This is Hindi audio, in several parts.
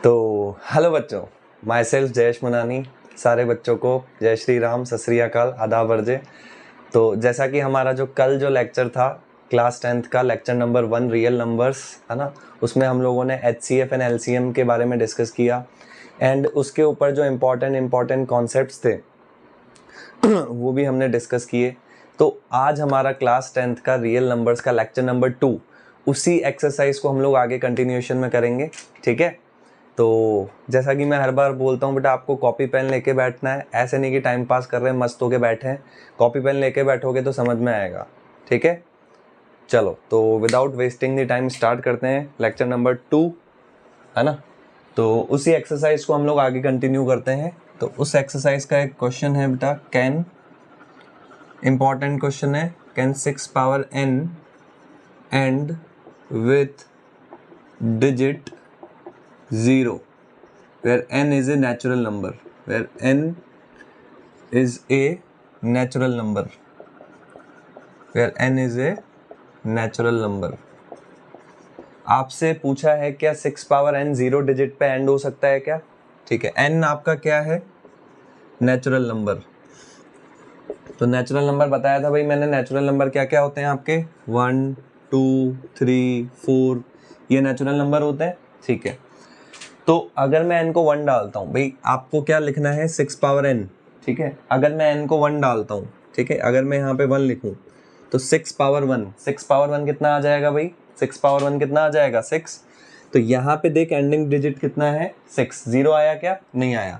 तो हेलो बच्चों, माई सेल्फ जयेश मुनानी। सारे बच्चों को जय श्री राम, सत श्री अकाल, आदाब अर्जे। तो जैसा कि हमारा जो लेक्चर था क्लास 10th का लेक्चर नंबर 1 रियल नंबर्स है ना, उसमें हम लोगों ने HCF एंड LCM के बारे में डिस्कस किया एंड उसके ऊपर जो इम्पॉर्टेंट कॉन्सेप्ट्स थे वो भी हमने डिस्कस किए। तो आज हमारा क्लास 10th का रियल नंबर्स का लेक्चर नंबर 2, उसी एक्सरसाइज को हम लोग आगे कंटिन्यूएशन में करेंगे। ठीक है, तो जैसा कि मैं हर बार बोलता हूँ बेटा, आपको कॉपी पेन लेके बैठना है। ऐसे नहीं कि टाइम पास कर रहे हैं मस्त होके बैठे हैं, कॉपी पेन लेके बैठोगे तो समझ में आएगा। ठीक है, चलो तो without wasting the time start करते हैं लेक्चर नंबर 2, है ना। तो उसी एक्सरसाइज को हम लोग आगे कंटिन्यू करते हैं। तो उस एक्सरसाइज का एक क्वेश्चन है बेटा, कैन, इम्पॉर्टेंट क्वेश्चन है, can 6 power n and with digit 0 where n is a natural number, where n is a natural number, where n is a natural number। आपसे पूछा है क्या 6 पावर n 0 डिजिट पे एंड हो सकता है क्या? ठीक है, n आपका क्या है? Natural number. तो नेचुरल नंबर बताया था भाई मैंने, नेचुरल नंबर क्या क्या होते हैं आपके, 1 2 3 4, ये नेचुरल नंबर होते हैं। ठीक है, तो अगर मैं n को 1 डालता हूँ, भाई आपको क्या लिखना है, 6 पावर n। ठीक है, अगर मैं n को 1 डालता हूँ, ठीक है, अगर मैं यहाँ पे 1 लिखूँ तो 6 पावर 1, 6 पावर 1 कितना आ जाएगा भाई, 6 पावर 1 कितना आ जाएगा, 6। तो यहाँ पे देख एंडिंग डिजिट कितना है, 6। 0 आया क्या? नहीं आया।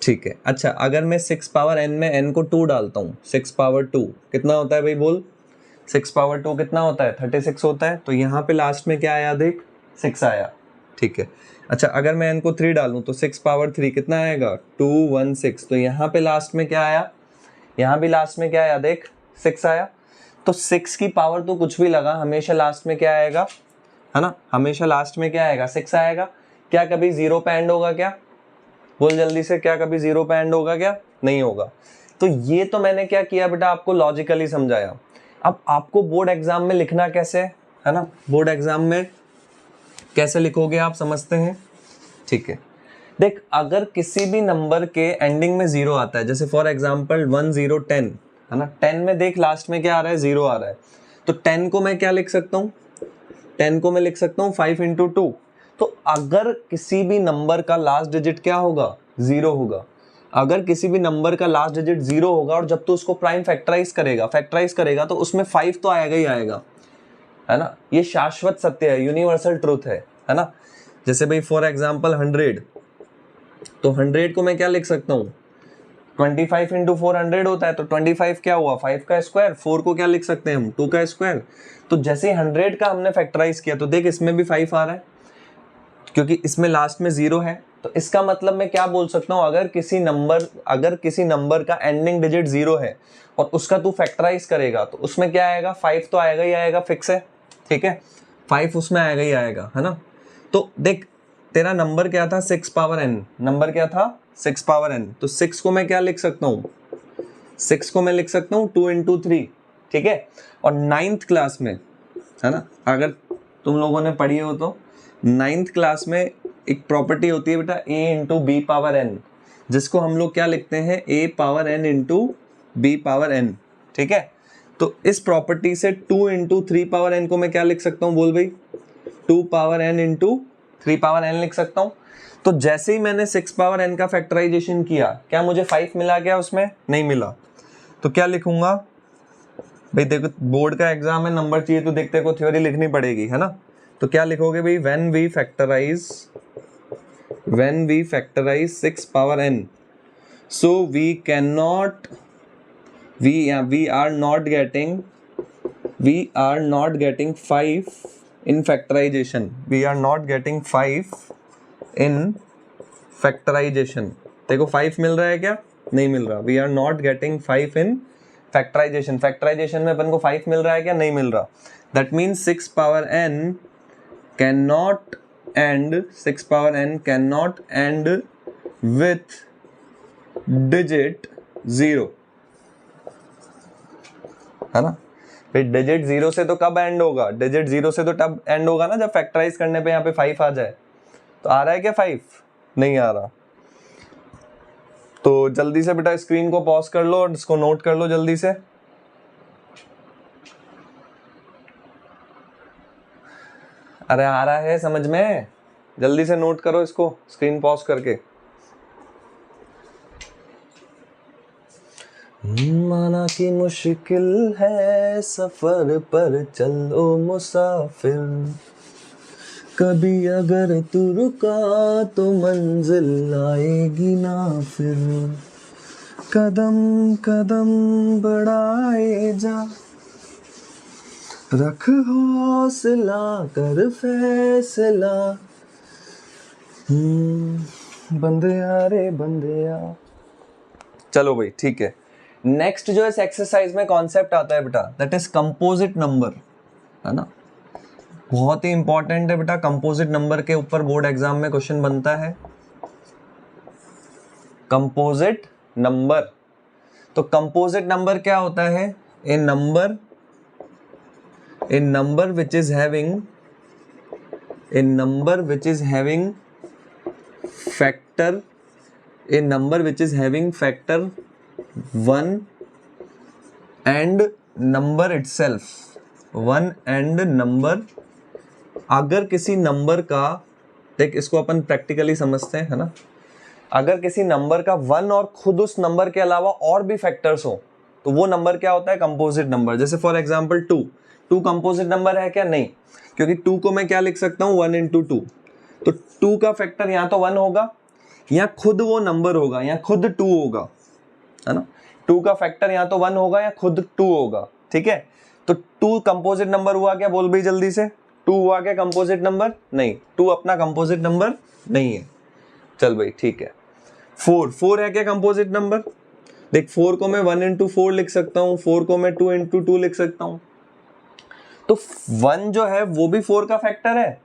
ठीक है, अच्छा अगर मैं 6 पावर n में n को 2 डालता हूँ, 6 पावर 2 कितना होता है भाई, बोल। 6 पावर 2 कितना होता है, 36 होता है। तो यहाँ पे लास्ट में क्या आया देख, 6 आया। ठीक है, अच्छा अगर मैं n को 3 डालूं तो 6 पावर 3 कितना आएगा, 216। तो यहाँ पे लास्ट में क्या आया, यहाँ भी लास्ट में क्या आया देख, 6 आया। तो 6 की पावर तो कुछ भी लगा, हमेशा लास्ट में क्या आएगा, है ना, हमेशा लास्ट में क्या आएगा, 6 आएगा। क्या कभी 0 पे एंड होगा क्या? बोल जल्दी से, क्या कभी 0 पे एंड होगा क्या? नहीं होगा। तो ये तो मैंने क्या किया बेटा, आपको लॉजिकली समझाया। अब आपको बोर्ड एग्जाम में लिखना कैसे है ना, बोर्ड एग्जाम में कैसे लिखोगे आप समझते हैं। ठीक है, देख अगर किसी भी नंबर के एंडिंग में 0 आता है, जैसे फॉर एग्जांपल 1 0 10 है ना, 10 में देख लास्ट में क्या आ रहा है, 0 आ रहा है। तो 10 को मैं क्या लिख सकता हूँ, 10 को मैं लिख सकता हूँ 5 × 2। तो अगर किसी भी नंबर का लास्ट डिजिट क्या होगा, 0 होगा। अगर किसी भी नंबर का लास्ट डिजिट 0 होगा और जब तो उसको प्राइम फैक्टराइज करेगा तो उसमें 5 तो आएगा ही आएगा, है ना। ये शाश्वत सत्य है, यूनिवर्सल ट्रूथ है ना। जैसे भाई फॉर एग्जांपल 100, तो 100 को मैं क्या लिख सकता हूँ, 25 × 4 100 होता है। तो 25 क्या हुआ, 5 का स्क्वायर। 4 को क्या लिख सकते हैं हम, 2 का स्क्वायर। तो जैसे 100 का हमने फैक्टराइज किया तो देख इसमें भी 5 आ रहा है, क्योंकि इसमें लास्ट में 0 है। तो इसका मतलब मैं क्या बोल सकता हूँ, अगर किसी नंबर का एंडिंग डिजिट 0 है और उसका तू फैक्टराइज करेगा तो उसमें क्या आएगा, 5 तो आएगा ही आएगा, फिक्स है। ठीक है, 5 उसमें आएगा ही आएगा, है ना। तो देख तेरा नंबर क्या था, 6 पावर n, नंबर क्या था 6 पावर n। तो 6 को मैं क्या लिख सकता हूँ, 6 को मैं लिख सकता हूँ 2 × 3। ठीक है, और 9th क्लास में, है ना, अगर तुम लोगों ने पढ़ी हो तो 9th क्लास में एक प्रॉपर्टी होती है बेटा, a × b पावर n, जिसको हम लोग क्या लिखते हैं, a power n × b power n। ठीक है, तो इस प्रॉपर्टी से 2 × 3 पावर n को मैं क्या लिख सकता हूँ, बोल भाई, 2 पावर n × 3 पावर n लिख सकता हूँ। तो जैसे ही मैंने 6 पावर n का फैक्टराइजेशन किया, क्या मुझे 5 मिला क्या, उसमें नहीं मिला। तो क्या लिखूंगा भाई, देखो बोर्ड का एग्जाम है, नंबर चाहिए तो देखते को थ्योरी लिखनी पड़ेगी, है ना। तो क्या लिखोगे भाई, when we factorize 6 power n, so we are not getting 5 in factorization, we are not getting 5 in factorization। देखो 5 मिल रहा है क्या, नहीं मिल रहा। we are not getting 5 in factorization में अपन को 5 मिल रहा है क्या, नहीं मिल रहा। that means 6 power n cannot end with digit 0, है ना। फिर डिजिट 0 से तो कब एंड होगा, डिजिट 0 से तो तब एंड होगा ना जब फैक्टराइज करने पे यहाँ पे 5 आ जाए। तो आ रहा है क्या 5? नहीं आ रहा। तो जल्दी से बेटा स्क्रीन को पॉज कर लो और इसको नोट कर लो जल्दी से। अरे आ रहा है समझ में? जल्दी से नोट करो इसको स्क्रीन पॉज करके। माना कि मुश्किल है सफर पर चलो मुसाफिर, कभी अगर तू रुका तो मंजिल आएगी ना फिर, कदम कदम बढ़ाए जा, रख हौसला कर फैसला, बंदिया रे बंदिया। चलो भाई ठीक है। नेक्स्ट जो इस एक्सरसाइज में कॉन्सेप्ट आता है बेटा, दैट इज कंपोजिट नंबर, है ना। बहुत ही इंपॉर्टेंट है बेटा, कंपोजिट नंबर के ऊपर बोर्ड एग्जाम में क्वेश्चन बनता है। कंपोजिट नंबर, तो कंपोजिट नंबर क्या होता है? ए number which is having factor, a number which is having factor 1 and number itself, 1 and number। अगर किसी नंबर का, देख इसको अपन प्रैक्टिकली समझते हैं, है ना। अगर किसी नंबर का 1 और खुद उस नंबर के अलावा और भी फैक्टर्स हो तो वो नंबर क्या होता है? Composite number. जैसे फॉर एग्जांपल 2 कंपोजिट नंबर है क्या? नहीं, क्योंकि 2 को मैं क्या लिख सकता हूं? 1 into 2। तो 2 का फैक्टर या तो 1 होगा या खुद वो नंबर होगा या खुद 2 होगा, है ना। 2 का फैक्टर या तो 1 होगा या खुद 2 होगा, ठीक है। तो 2 कंपोजिट नंबर हुआ क्या? बोल भाई जल्दी से, 2 हुआ क्या कंपोजिट नंबर? नहीं, 2 अपना कंपोजिट नंबर नहीं है। चल भाई ठीक है। 4 है क्या कंपोजिट नंबर? देख 4 को मैं 1 into 4 लिख सकता हूँ, 4 को मैं 2 into 2 लिख सकता हूँ। तो 1 जो है वो भी 4 का फैक्टर है,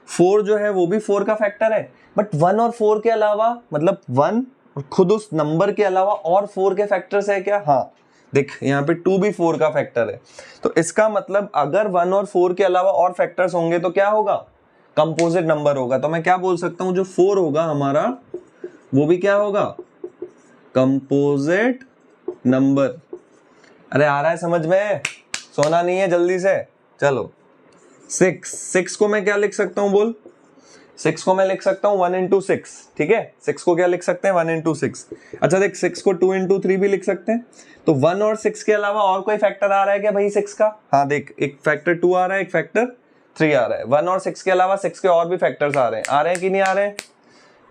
4 जो है वो भी 4 का फैक्टर है, बट 1 और 4 के अलावा, मतलब 1 और खुद उस नंबर के अलावा और 4 के फैक्टर्स है क्या? हाँ, देख यहाँ पे 2 भी 4 का फैक्टर है। तो इसका मतलब अगर 1 और 4 के अलावा और फैक्टर्स होंगे तो क्या होगा? कंपोजिट नंबर होगा। तो मैं क्या बोल सकता हूँ, जो 4 होगा हमारा वो भी क्या होगा? Composite number. अरे आ रहा है समझ में? सोना नहीं है, जल्दी से चलो। 6 को मैं क्या लिख सकता हूं? बोल। 6 को मैं लिख सकता हूं 1 into 6, ठीक है। 6 को क्या लिख सकते हैं? 1 into 6। अच्छा देख 6 को 2 into 3 भी लिख सकते हैं। तो 1 और 6 के अलावा और कोई फैक्टर आ रहा है क्या भाई 6 का? हाँ देख, एक फैक्टर 2 आ रहा है, एक फैक्टर 3 आ रहा है। 1 और 6 के अलावा 6 के और भी फैक्टर्स आ रहे हैं कि नहीं आ रहे हैं?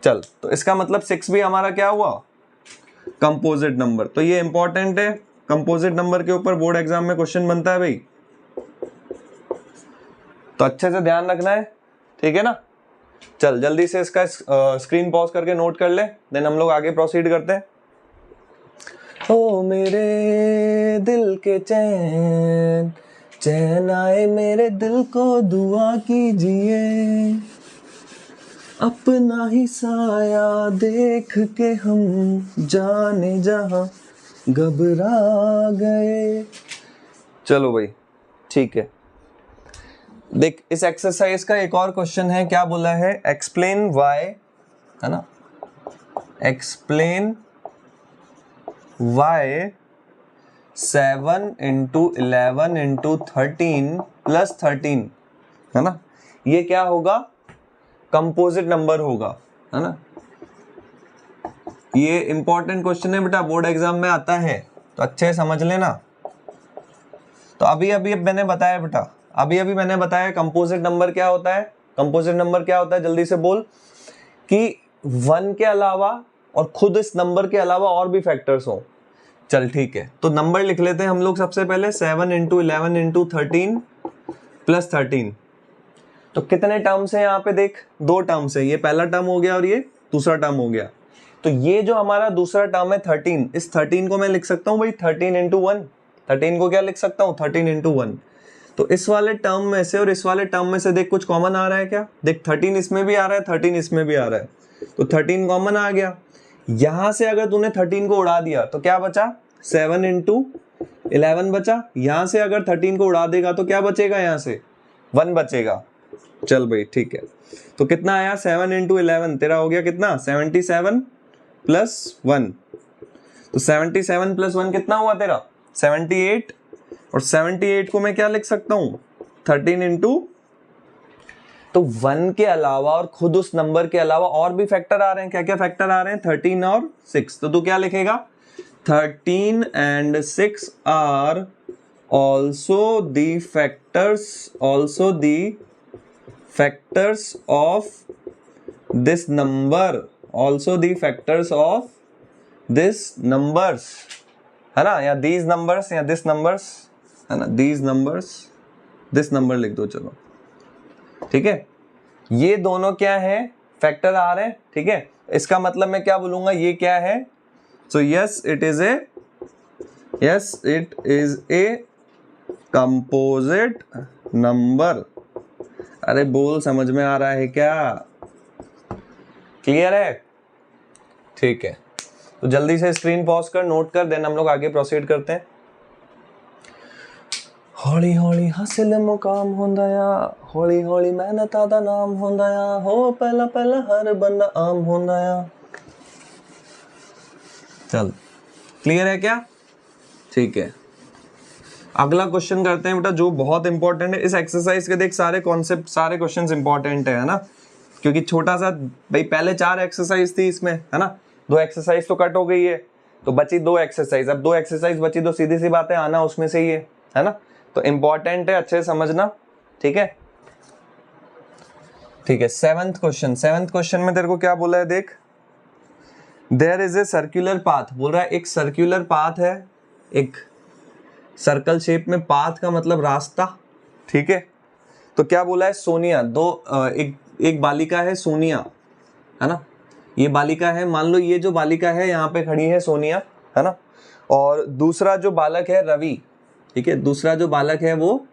चल, तो इसका मतलब 6 भी हमारा क्या हुआ? Composite number. तो ये इंपॉर्टेंट है, कंपोजिट नंबर के ऊपर बोर्ड एग्जाम में क्वेश्चन बनता है भाई, तो अच्छे से ध्यान रखना है, ठीक है ना। चल जल्दी से इसका स्क्रीन पॉज करके नोट कर ले, देन हम लोग आगे प्रोसीड करते हैं। ओ मेरे दिल के चैन, चैन आए मेरे दिल को दुआ कीजिए, अपना ही साया देख के हम जाने जहां घबरा गए। चलो भाई ठीक है। देख इस एक्सरसाइज का एक और क्वेश्चन है, क्या बोला है? एक्सप्लेन वाई, है ना, explain why 7 into 11 into 13 plus 13, है ना, ये क्या होगा? कंपोजिट नंबर होगा, है ना। ये इंपॉर्टेंट क्वेश्चन है बेटा, बोर्ड एग्जाम में आता है, तो अच्छे से समझ लेना। तो अभी मैंने बताया बेटा, अभी मैंने बताया कंपोजिट नंबर क्या होता है। कंपोजिट नंबर क्या होता है? जल्दी से बोल कि 1 के अलावा और खुद इस नंबर के अलावा और भी फैक्टर्स हो। चल ठीक है, तो नंबर लिख लेते हैं हम लोग सबसे पहले। 7 into 11 into 13 plus 13। तो कितने टर्म्स है यहाँ पे? देख 2 टर्म्स है, ये पहला टर्म हो गया और ये दूसरा टर्म हो गया। तो ये जो हमारा दूसरा टर्म है 13, इस 13 को मैं लिख सकता हूँ भाई 13 into 1। 13 को क्या लिख सकता हूँ? 13 into 1। तो इस वाले टर्म में से और इस वाले टर्म में से देख कुछ कॉमन आ रहा है क्या? देख 13 इसमें भी आ रहा है, 13 इसमें भी आ रहा है, तो 13 कॉमन आ गया। यहां से अगर तूने 13 को उड़ा दिया तो क्या बचा? 7 into 11 बचा। यहां से अगर 13 को उड़ा देगा तो क्या बचेगा? यहां से 1 बचेगा, चल भाई ठीक है, तो कितना आया 7 इंटू 11 तेरा हो गया कितना 77 प्लस 1, तो 77 प्लस 1 कितना हुआ तेरा 78, और 78 को मैं क्या लिख सकता हूं 13 इंटू, तो 1 के अलावा और खुद उस नंबर के अलावा और भी फैक्टर आ रहे हैं, क्या क्या फैक्टर आ रहे हैं 13 और 6, तो तू क्या लिखेगा 13 and 6 are also the factors of this number, also the factors of this numbers, है ना, या these numbers या this numbers, है ना, these numbers, this number लिख दो चलो, ठीक है, ये दोनों क्या है फैक्टर आ रहे हैं, ठीक है, इसका मतलब मैं क्या बोलूंगा ये क्या है, so yes it is a composite number, अरे बोल समझ में आ रहा है क्या, क्लियर है, ठीक है, तो जल्दी से स्क्रीन पॉज कर नोट कर, देन हम लोग आगे प्रोसीड करते हैं। हौली हौली हासिल मुकाम होंदा आ, हौली हौली मेहनत दा नाम होंदा आ, हो पहला पहला हर बंदा आम होंदा आ। चल क्लियर है क्या, ठीक है, अगला क्वेश्चन करते हैं बेटा जो बहुत इंपॉर्टेंट है, इस एक्सरसाइज के देख सारे कॉन्सेप्ट सारे क्वेश्चंस इंपॉर्टेंट है ना, क्योंकि छोटा सा भाई पहले 4 एक्सरसाइज थी इसमें, है ना, 2 एक्सरसाइज तो कट हो गई है, तो बची 2 एक्सरसाइज, अब 2 एक्सरसाइज बची तो सीधी सी बात है आना उसमें से ही है ना, तो इंपॉर्टेंट है अच्छे से समझना, ठीक है, ठीक है। 7th क्वेश्चन में तेरे को क्या बोला है देख, there is a circular path, बोल रहा है एक सर्कुलर पाथ है, एक सर्कल शेप में, पाथ का मतलब रास्ता, ठीक है, तो क्या बोला है सोनिया, एक बालिका है सोनिया, है ना, ये बालिका है, मान लो ये जो बालिका है यहाँ पे खड़ी है सोनिया, है ना, और दूसरा जो बालक है रवि, ठीक है, दूसरा जो बालक है वो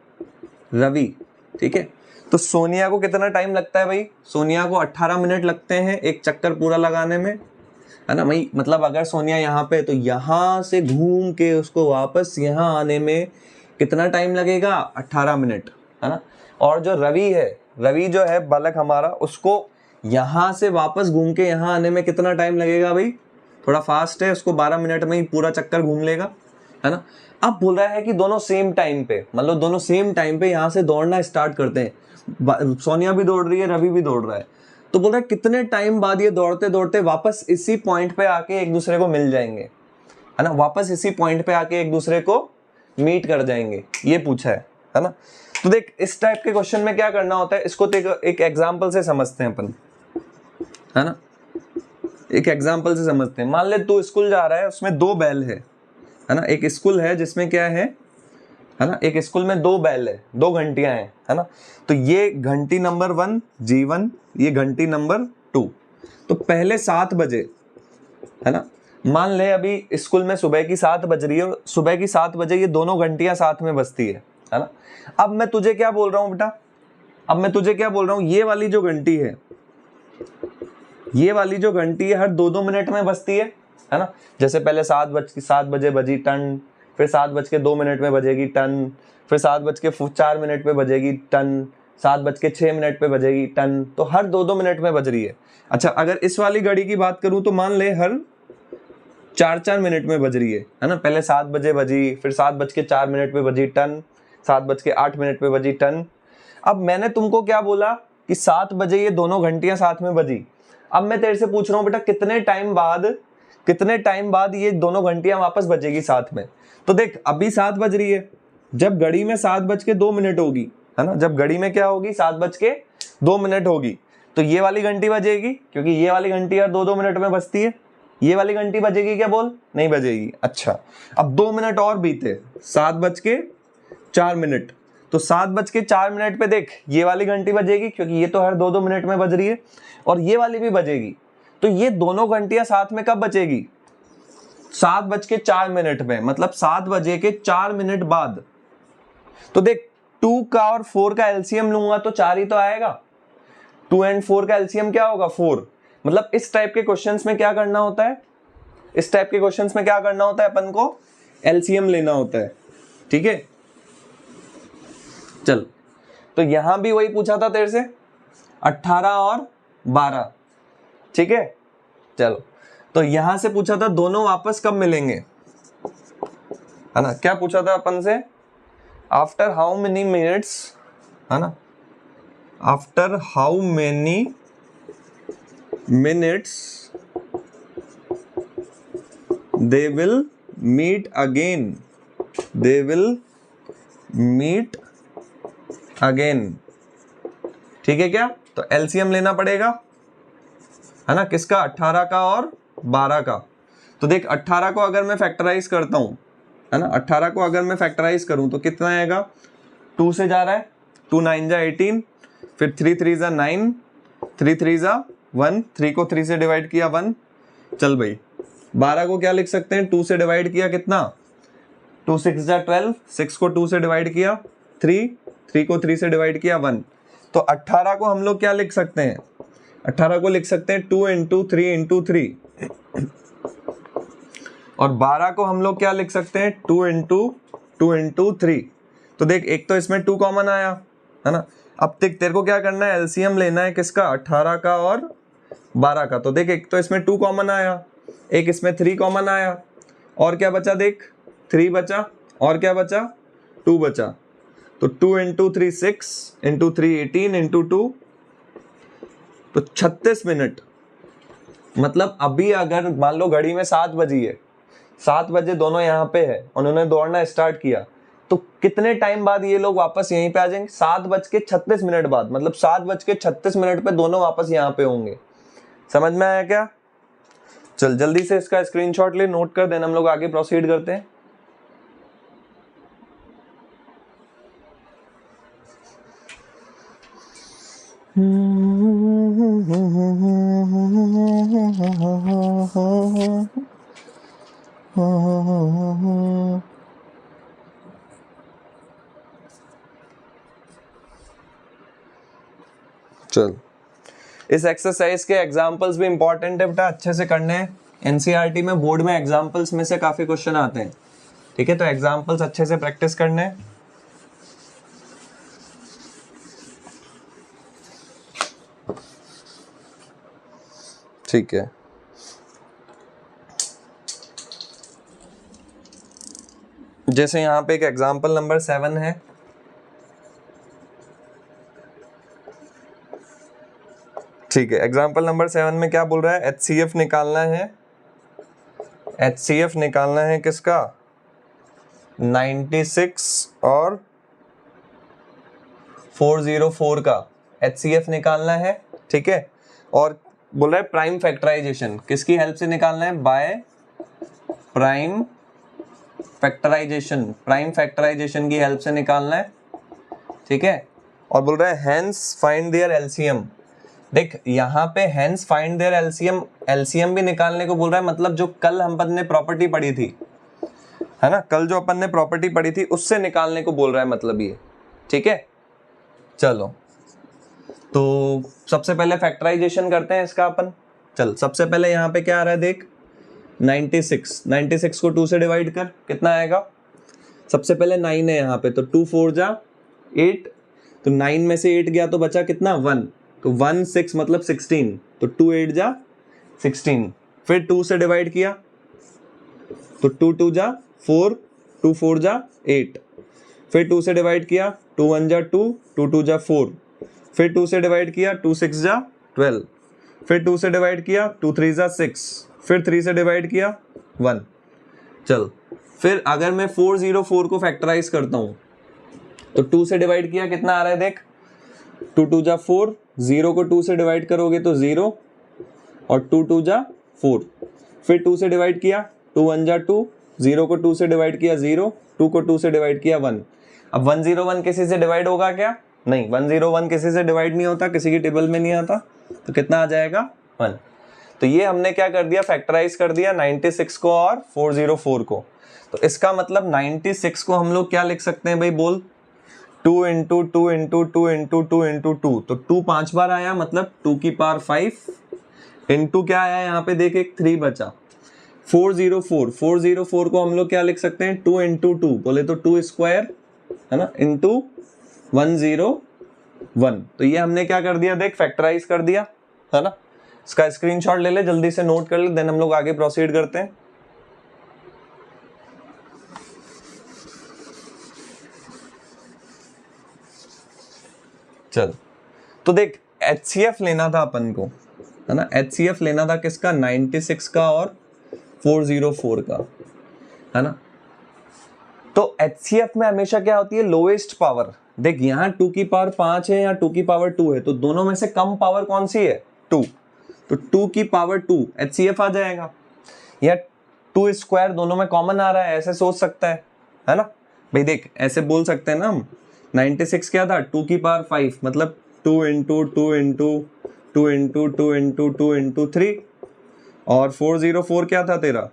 रवि, ठीक है, तो सोनिया को कितना टाइम लगता है भाई, सोनिया को 18 मिनट लगते हैं एक चक्कर पूरा लगाने में, है ना भाई, मतलब अगर सोनिया यहाँ पे तो यहाँ से घूम के उसको वापस यहाँ आने में कितना टाइम लगेगा 18 मिनट, है ना, और जो रवि जो है बालक हमारा, उसको यहाँ से वापस घूम के यहाँ आने में कितना टाइम लगेगा भाई, थोड़ा फास्ट है, उसको 12 मिनट में ही पूरा चक्कर घूम लेगा, है ना। अब बोल रहा है कि दोनों सेम टाइम पे, मतलब दोनों सेम टाइम पे यहाँ से दौड़ना स्टार्ट करते हैं, सोनिया भी दौड़ रही है रवि भी दौड़ रहा है, तो बोल रहा है कितने टाइम बाद ये दौड़ते दौड़ते वापस इसी पॉइंट पे आके एक दूसरे को मिल जाएंगे, है ना, वापस इसी पॉइंट पे आके एक दूसरे को मीट कर जाएंगे, ये पूछा है ना। तो देख इस टाइप के क्वेश्चन में क्या करना होता है, इसको एक एग्जाम्पल से समझते हैं अपन, है ना, एक एग्जाम्पल से समझते हैं। मान ले तू स्कूल जा रहा है, उसमें 2 बैल है ना, एक स्कूल है जिसमें क्या है ना, एक स्कूल में 2 बैल है, 2 घंटियां हैं, है ना, तो ये घंटी नंबर 1 G1, ये घंटी नंबर 2, तो पहले 7 बजे, है ना, मान ले अभी स्कूल में सुबह की 7 बज रही है, सुबह की 7 बजे ये दोनों घंटियां साथ में बजती है ना। अब मैं तुझे क्या बोल रहा हूं बेटा, अब मैं तुझे क्या बोल रहा हूं, ये वाली जो घंटी है, ये वाली जो घंटी है हर 2-2 मिनट में बजती है ना, जैसे पहले 7 बजे बजी टन, फिर 7:02 में बजेगी टन, फिर 7:04 पे बजेगी टन, 7:06 पे बजेगी टन, तो हर 2-2 मिनट में बज रही है। अच्छा अगर इस वाली घड़ी की बात करूं तो मान ले हर 4-4 मिनट में बज रही है ना, पहले 7 बजे बजी, फिर 7:04 पे बजी टन, 7:08 पे बजी टन। अब मैंने तुमको क्या बोला कि 7 बजे ये दोनों घंटियां साथ में बजी, अब मैं तेरे से पूछ रहा हूं बेटा कितने टाइम बाद ये दोनों घंटियां वापस बजेगी साथ में। तो देख अभी 7 बज रही है, जब घड़ी में 7:02 होगी, है ना, जब घड़ी में क्या होगी 7:02 होगी, तो ये वाली घंटी बजेगी, क्योंकि ये वाली घंटी हर 2-2 मिनट में बजती है, ये वाली घंटी बजेगी क्या, बोल नहीं बजेगी। अच्छा अब 2 मिनट और बीते, 7:04, तो 7:04 पे देख ये वाली घंटी बजेगी, क्योंकि ये तो हर 2-2 मिनट में बज रही है, और ये वाली भी बजेगी, तो ये दोनों घंटियां साथ में कब बचेगी, 7:04 में, मतलब 7 बजे के 4 मिनट बाद। तो देख 2 का और 4 का एलसीएम लूंगा तो 4 ही तो आएगा, 2 और 4 का एलसीएम क्या होगा 4। मतलब इस टाइप के क्वेश्चंस में क्या करना होता है, इस टाइप के क्वेश्चंस में क्या करना होता है, अपन को एलसीएम लेना होता है, ठीक है। चल तो यहां भी वही पूछा था तेरे से, 18 और 12, ठीक है। चलो, तो यहां से पूछा था दोनों वापस कब मिलेंगे, है ना। क्या पूछा था अपन से, आफ्टर हाउ मेनी मिनट्स, है ना, after how many minutes they will meet again, they will meet again, ठीक है क्या। तो एलसीएम लेना पड़ेगा, है ना, किसका, 18 का और 12 का। तो देख 18 को अगर मैं फैक्टराइज करता हूं, है ना, 18 को अगर मैं फैक्टराइज करूं तो कितना आएगा, 2 से जा रहा है, 2 9 जा 18, फिर 3 3 जा 9, 3 3 जा 1, 3 को 3 से डिवाइड किया 1। चल भाई 12 को क्या लिख सकते हैं, 2 से डिवाइड किया कितना, 2 6 जा 12, 6 को 2 से डिवाइड किया 3, 3 को 3 से डिवाइड किया 1। तो 18 को हम लोग क्या लिख सकते हैं, 18 को लिख सकते हैं 2 इंटू 3 इंटू 3, और 12 को हम लोग क्या लिख सकते हैं, 2 इंटू 3। तो देख एक तो इसमें 2 कॉमन आया, है ना। अब देख तेरे को क्या करना है, एलसीएम लेना है किसका, 18 का और 12 का। तो देख एक तो इसमें 2 कॉमन आया, एक इसमें 3 कॉमन आया, और क्या बचा, देख 3 बचा, और क्या बचा, 2 बचा। तो 2 इंटू 3 6, इंटू 3 18, इंटू 2 तो 36 मिनट। मतलब अभी अगर मान लो घड़ी में 7 बजी है, 7 बजे दोनों यहाँ पे है, उन्होंने दौड़ना स्टार्ट किया, तो कितने टाइम बाद ये लोग वापस यहीं पे आ जाएंगे, 7:36 बाद, मतलब 7:36 पे दोनों वापस यहाँ पे होंगे। समझ में आया क्या। चल जल्दी से इसका स्क्रीनशॉट ले, नोट कर देना, हम लोग आगे प्रोसीड करते हैं। चल इस एक्सरसाइज के एग्जांपल्स भी इंपॉर्टेंट है बेटा, अच्छे से करने हैं। एनसीईआरटी में बोर्ड में एग्जांपल्स में से काफी क्वेश्चन आते हैं, ठीक है, तो एग्जांपल्स अच्छे से प्रैक्टिस करने हैं। ठीक है, जैसे यहाँ पे एक एग्जांपल नंबर 7 है, ठीक है। एग्जांपल नंबर 7 में क्या बोल रहा है, HCF निकालना है, HCF निकालना है किसका, 96 और 404 का HCF निकालना है, ठीक है। और बोल रहा है प्राइम फैक्टराइजेशन किसकी हेल्प से निकालना है, by prime factorization, prime factorization की हेल्प से निकालना है, ठीक है। और बोल रहा है हेंस फाइंड देयर एलसीएम। देख यहाँ पे hence find their LCM, LCM भी निकालने को बोल रहा है, मतलब जो कल हम अपन ने प्रॉपर्टी पढ़ी थी, है ना, कल जो अपन ने प्रॉपर्टी पढ़ी थी उससे निकालने को बोल रहा है, मतलब ये, ठीक है। चलो तो सबसे पहले फैक्टराइजेशन करते हैं इसका अपन। चल सबसे पहले यहाँ पे क्या आ रहा है, देख 96 को 2 से डिवाइड कर, कितना आएगा, सबसे पहले 9 है यहाँ पे, तो 2 4 जा 8, तो 9 में से 8 गया तो बचा कितना 1, तो 1 6 मतलब 16, तो 2 8 जा 16, फिर 2 से डिवाइड किया तो 2 2 जा 4, 2 4 जा 8, फिर 2 से डिवाइड किया 2 1 जा 2, 2 2 जा 4, फिर 2 से डिवाइड किया 2 6 जा 12, फिर 2 से डिवाइड किया 2 3 जा 6, फिर 3 से डिवाइड किया 1। चल फिर अगर मैं 404 को फैक्टराइज करता हूं तो 2 से डिवाइड किया कितना आ रहा है, देख 2 2 जा 4, 0 को 2 से डिवाइड करोगे तो 0, और 2 2 जा 4, फिर 2 से डिवाइड किया 2 1 जा 2, 0 को 2 से डिवाइड किया 0, 2 को 2 से डिवाइड किया 1। अब 101 किसी से डिवाइड होगा क्या, नहीं, 101 किसी से डिवाइड नहीं होता, किसी की टेबल में नहीं आता, तो कितना आ जाएगा 1। तो ये हमने क्या कर दिया, फैक्टराइज कर दिया 96 को और 404 को। तो इसका मतलब 96 को हम लोग क्या लिख सकते हैं भाई, बोल 2 इंटू 2 इंटू 2 इंटू 2 इंटू 2, तो 2 5 बार आया, मतलब 2 की पावर 5 इंटू क्या आया यहाँ पे, देख एक 3 बचा। 404 को हम लोग क्या लिख सकते हैं, 2 इंटू 2, बोले तो 2 स्क्वायर, है ना, इंटू 101, 1। तो ये हमने क्या कर दिया, देख फैक्टराइज कर दिया, है ना। इसका स्क्रीनशॉट ले ले, जल्दी से नोट कर ले, देन हम लोग आगे प्रोसीड करते हैं। चल, तो देख HCF लेना था अपन को, है ना। HCF लेना था किसका, 96 का और 404 का, है ना। तो HCF में हमेशा क्या होती है, लोएस्ट पावर। देख यहाँ 2 की पावर 5 है या 2 की पावर 2 है, तो दोनों में से कम पावर कौन सी है, 2। तो 2 की पावर 2 HCF आ जाएगा, या 2 स्क्वायर दोनों में कॉमन आ रहा है, ऐसे सोच सकता है ना भाई। देख ऐसे बोल सकते हैं ना हम, 96 क्या था, 2 की पावर 5, मतलब 2 into 2 into 2 into 2 into 2 into 3, और 404 क्या था तेरा,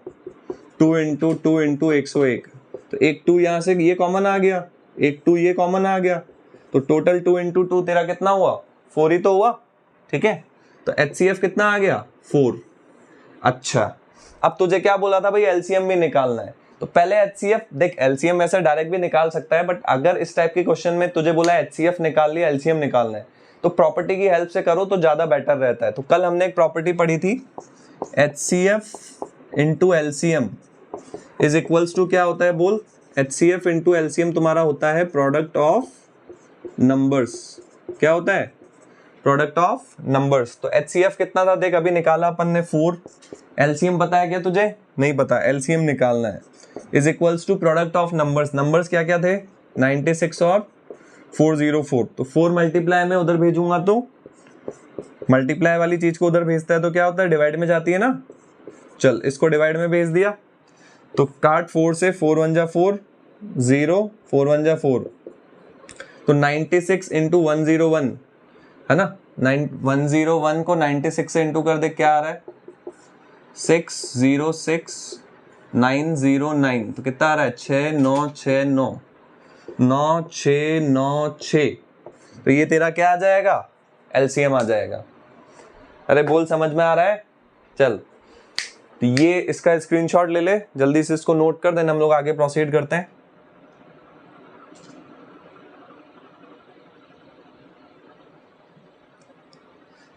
2 इंटू 2 इंटू 101। तो एक 2 यहाँ से ये कॉमन आ गया, एक 2 ये कॉमन आ गया, तो टोटल 2 इंटू 2 तेरा कितना हुआ, 4 ही तो हुआ, ठीक है। तो HCF कितना आ गया, 4। अच्छा, अब तुझे क्या बोला था भाई, LCM भी निकालना है। तो पहले HCF देख, LCM ऐसे डायरेक्ट भी निकाल सकता है, बट अगर इस टाइप के क्वेश्चन में तुझे बोला HCF निकाल लिया, LCM निकालना है, तो प्रॉपर्टी की हेल्प से करो तो ज्यादा बेटर रहता है। तो कल हमने एक प्रॉपर्टी पढ़ी थी, HCF into LCM is equals to क्या होता है बोल, HCF इंटू LCM तुम्हारा होता है प्रोडक्ट ऑफ नंबर्स। क्या होता है, प्रोडक्ट ऑफ नंबर्स। तो HCF कितना था देख, अभी निकाला अपन ने 4। LCM पता है क्या तुझे, नहीं पता, LCM निकालना है, is equals to product of numbers. Numbers क्या क्या थे, 96 और 404। तो 4 मल्टीप्लाई में उधर भेजूंगा, तो मल्टीप्लाई वाली चीज को उधर भेजता है तो क्या होता है, डिवाइड में जाती है ना। चल इसको डिवाइड में भेज दिया, तो काट 4 से, 4 1 जा 4, 0, 4 1 जा 4, तो 96 इंटू 101, है ना। 101 को 96 से इंटू कर दे, क्या आ रहा है, 606909। तो कितना आ रहा है, 6969, 9696। तो ये तेरा क्या आ जाएगा, LCM आ जाएगा। अरे बोल, समझ में आ रहा है। चल, तो ये इसका स्क्रीनशॉट ले ले, जल्दी से इसको नोट कर, देन हम लोग आगे प्रोसीड करते हैं।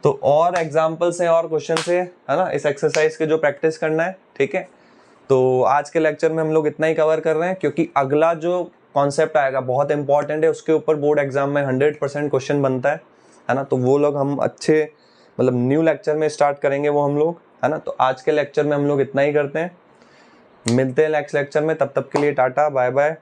तो और एग्जाम्पल से और क्वेश्चन से, है ना, इस एक्सरसाइज के जो प्रैक्टिस करना है, ठीक है। तो आज के लेक्चर में हम लोग इतना ही कवर कर रहे हैं, क्योंकि अगला जो कॉन्सेप्ट आएगा बहुत इंपॉर्टेंट है, उसके ऊपर बोर्ड एग्जाम में 100% क्वेश्चन बनता है ना। तो वो लोग हम अच्छे मतलब न्यू लेक्चर में स्टार्ट करेंगे वो हम लोग, है ना। तो आज के लेक्चर में हम लोग इतना ही करते हैं, मिलते हैं नेक्स्ट लेक्चर में, तब तक के लिए टाटा बाय बाय।